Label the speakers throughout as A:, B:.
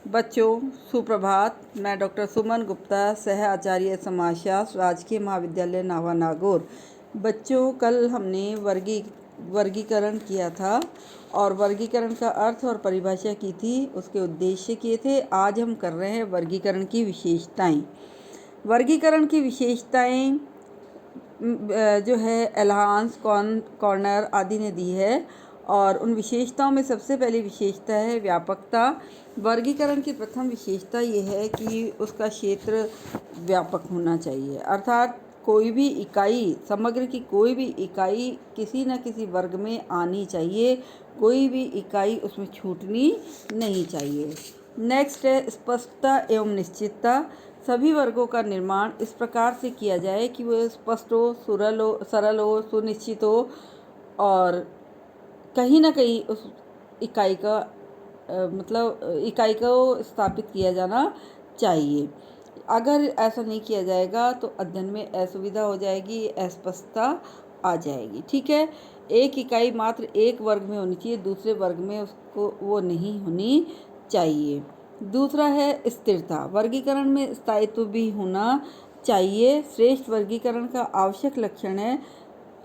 A: बच्चों सुप्रभात। मैं डॉक्टर सुमन गुप्ता, सह आचार्य समाजशास्त्र, राजकीय महाविद्यालय नावा नागौर। बच्चों, कल हमने वर्गीकरण किया था और वर्गीकरण का अर्थ और परिभाषा की थी, उसके उद्देश्य किए थे। आज हम कर रहे हैं वर्गीकरण की विशेषताएं। वर्गीकरण की विशेषताएं जो है एल्हांस, कॉर्नर आदि ने दी है और उन विशेषताओं में सबसे पहली विशेषता है व्यापकता। वर्गीकरण की प्रथम विशेषता ये है कि उसका क्षेत्र व्यापक होना चाहिए, अर्थात कोई भी इकाई, समग्र की कोई भी इकाई किसी न किसी वर्ग में आनी चाहिए, कोई भी इकाई उसमें छूटनी नहीं चाहिए। नेक्स्ट है स्पष्टता एवं निश्चितता। सभी वर्गों का निर्माण इस प्रकार से किया जाए कि वह स्पष्ट हो, सरल हो, सुनिश्चित हो और कहीं ना कहीं उस इकाई का इकाई को स्थापित किया जाना चाहिए। अगर ऐसा नहीं किया जाएगा तो अध्ययन में असुविधा हो जाएगी, अस्पष्टता आ जाएगी। ठीक है, एक इकाई मात्र एक वर्ग में होनी चाहिए, दूसरे वर्ग में उसको वो नहीं होनी चाहिए। दूसरा है स्थिरता। वर्गीकरण में स्थायित्व भी होना चाहिए। श्रेष्ठ वर्गीकरण का आवश्यक लक्षण है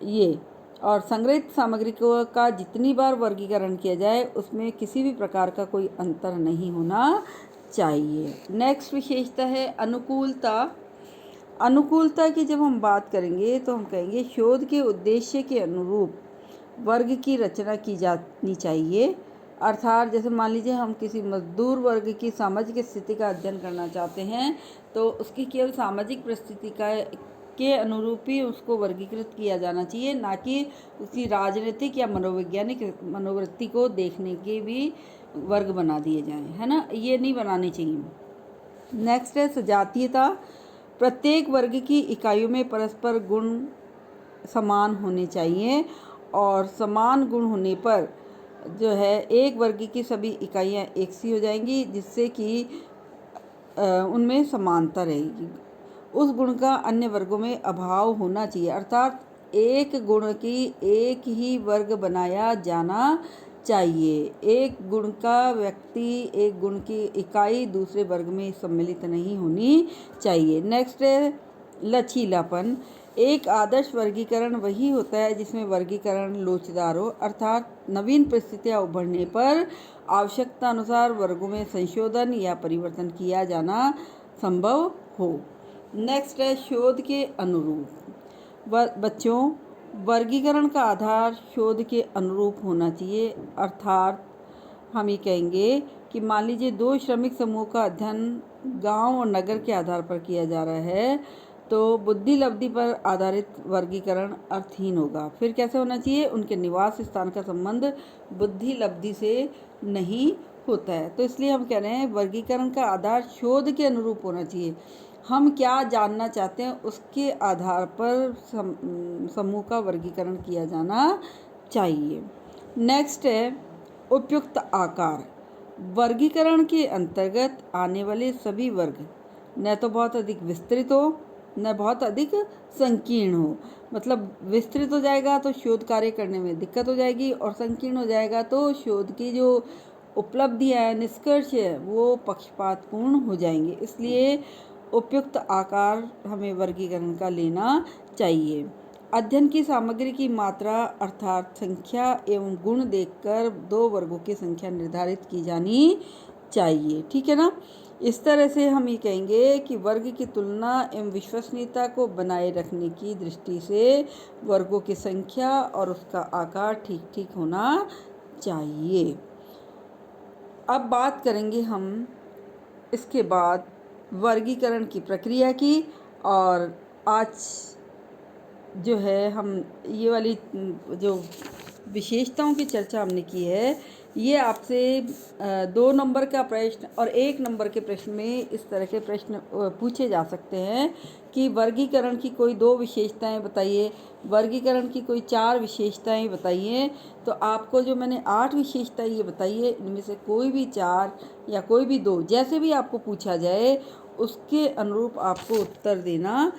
A: ये। और संग्रहित सामग्री का जितनी बार वर्गीकरण किया जाए उसमें किसी भी प्रकार का कोई अंतर नहीं होना चाहिए। नेक्स्ट विशेषता है अनुकूलता। अनुकूलता की जब हम बात करेंगे तो हम कहेंगे शोध के उद्देश्य के अनुरूप वर्ग की रचना की जानी चाहिए। अर्थात जैसे मान लीजिए हम किसी मजदूर वर्ग की सामाजिक स्थिति का अध्ययन करना चाहते हैं तो उसकी केवल सामाजिक परिस्थिति के अनुरूप ही उसको वर्गीकृत किया जाना चाहिए, ना कि उसकी राजनीतिक या मनोवैज्ञानिक मनोवृत्ति को देखने के भी वर्ग बना दिए जाएं, है ना, ये नहीं बनाने चाहिए। नेक्स्ट है सजातीयता। प्रत्येक वर्ग की इकाइयों में परस्पर गुण समान होने चाहिए और समान गुण होने पर जो है एक वर्ग की सभी इकाइयाँ एक सी हो जाएंगी, जिससे कि उनमें समानता रहेगी। उस गुण का अन्य वर्गों में अभाव होना चाहिए, अर्थात एक गुण की एक ही वर्ग बनाया जाना चाहिए। एक गुण का व्यक्ति, एक गुण की इकाई दूसरे वर्ग में सम्मिलित नहीं होनी चाहिए। नेक्स्ट है लचीलापन। एक आदर्श वर्गीकरण वही होता है जिसमें वर्गीकरण लोचदार हो, अर्थात नवीन परिस्थितियां उभरने पर आवश्यकता अनुसार वर्गों में संशोधन या परिवर्तन किया जाना संभव हो। नेक्स्ट है शोध के अनुरूप। बच्चों, वर्गीकरण का आधार शोध के अनुरूप होना चाहिए, अर्थात हम ये कहेंगे कि मान लीजिए दो श्रमिक समूह का अध्ययन गांव और नगर के आधार पर किया जा रहा है तो बुद्धि लब्धि पर आधारित वर्गीकरण अर्थहीन होगा। फिर कैसे होना चाहिए? उनके निवास स्थान का संबंध बुद्धि लब्धि से नहीं होता है। तो इसलिए हम कह रहे हैं वर्गीकरण का आधार शोध के अनुरूप होना चाहिए। हम क्या जानना चाहते हैं उसके आधार पर समूह का वर्गीकरण किया जाना चाहिए। नेक्स्ट है उपयुक्त आकार। वर्गीकरण के अंतर्गत आने वाले सभी वर्ग न तो बहुत अधिक विस्तृत हो न बहुत अधिक संकीर्ण हो। मतलब विस्तृत हो जाएगा तो शोध कार्य करने में दिक्कत हो जाएगी और संकीर्ण हो जाएगा तो शोध की जो उपलब्धियां है, निष्कर्ष है, वो पक्षपातपूर्ण हो जाएंगे। इसलिए उपयुक्त आकार हमें वर्गीकरण का लेना चाहिए। अध्ययन की सामग्री की मात्रा अर्थात संख्या एवं गुण देखकर दो वर्गों की संख्या निर्धारित की जानी चाहिए। ठीक है ना। इस तरह से हम ये कहेंगे कि वर्ग की तुलना एवं विश्वसनीयता को बनाए रखने की दृष्टि से वर्गों की संख्या और उसका आकार ठीक ठीक होना चाहिए। अब बात करेंगे हम इसके बाद वर्गीकरण की प्रक्रिया की, और आज जो है हम ये वाली जो विशेषताओं की चर्चा हमने की है, ये आपसे 2 नंबर का प्रश्न और 1 नंबर के प्रश्न में इस तरह के प्रश्न पूछे जा सकते हैं कि वर्गीकरण की कोई 2 विशेषताएं बताइए, वर्गीकरण की कोई 4 विशेषताएं बताइए। तो आपको जो मैंने 8 विशेषताएं ये बताई है, इनमें से कोई भी 4 या कोई भी 2, जैसे भी आपको पूछा जाए उसके अनुरूप आपको उत्तर देना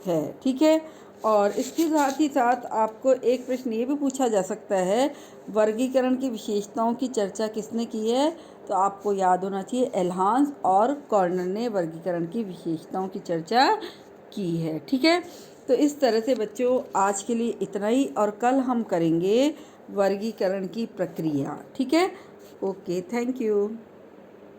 A: है। ठीक है। और इसके साथ ही साथ आपको एक प्रश्न ये भी पूछा जा सकता है, वर्गीकरण की विशेषताओं की चर्चा किसने की है? तो आपको याद होना चाहिए एल्हांस और कॉर्नर ने वर्गीकरण की विशेषताओं की चर्चा की है। ठीक है, तो इस तरह से बच्चों आज के लिए इतना ही, और कल हम करेंगे वर्गीकरण की प्रक्रिया। ठीक है, ओके, थैंक यू।